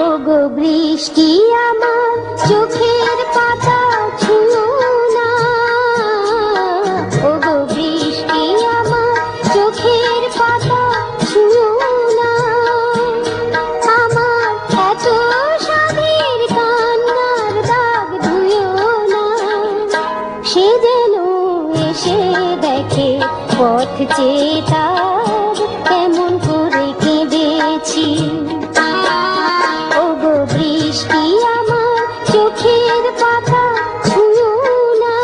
ওগো বৃষ্টি আমার চোখের পাতা ছুঁয়ো না, ওগো বৃষ্টি আমার চোখের পাতা ছুঁয়ো না। আমার এত স্বাদের কান্নার দাগ ধুয়ো না, সে যেন এসে দেখে পথ চেয়ে তার কেমন করে কেঁদেছি। ওগো বৃষ্টি আমার চোখের পাতা ছুঁয়ো না,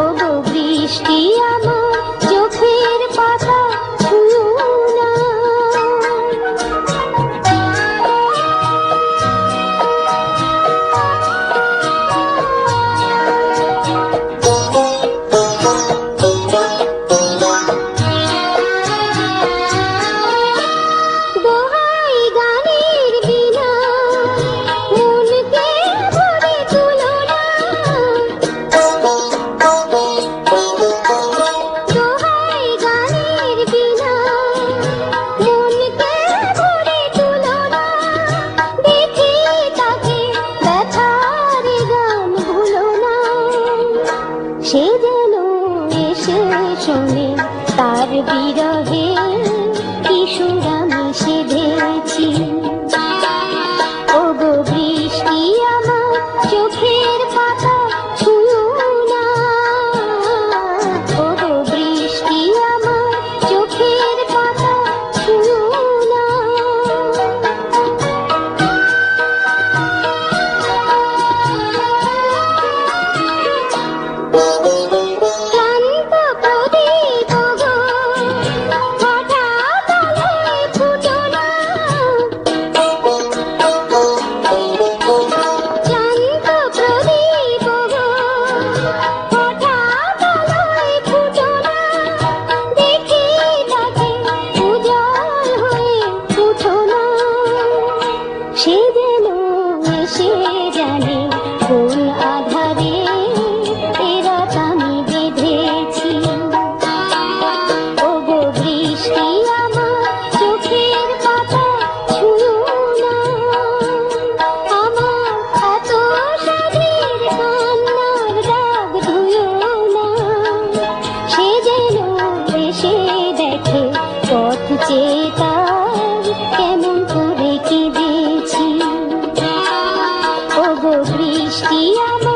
ওগো বৃষ্টি আমার চোখের পাতা ছুঁয়ো না। দোহাই গানের বিনা মনকে ভরে তুলো না, দোহাই গানের বিনা মনকে ভরে তুলো না। দেখি তাকে ব্যথার গান ভুলো না, সে যেন এসে শোনে তার বিরহে কি সুর আমি সেধেছি। ওগো বৃষ্টি আমার চোখের পাতা ছুঁয়ো না, ওগো বৃষ্টি আমার চোখের পাতা ছুঁয়ো না। ক্লান্ত প্রদীপ গো হঠাৎ আলোয় ফুটো না, ক্লান্ত প্রদীপ গো হঠাৎ আলোয় ফুটো না। দেখি তাকে উজাড় হয়ে উঠো না, সে যেন এসে জানে কোন আধারে এ রাত আমি বেঁধেছি। ওগো বৃষ্টি আমার চোখের পাতা ছুঁয়ো না, আমার এত স্বাদের কান্নার দাগ ধুয়ো না, সে যেন এসে দেখে পথ চেয়ে তার কেমন করে কেঁদেছি। ওগো বৃষ্টি আমার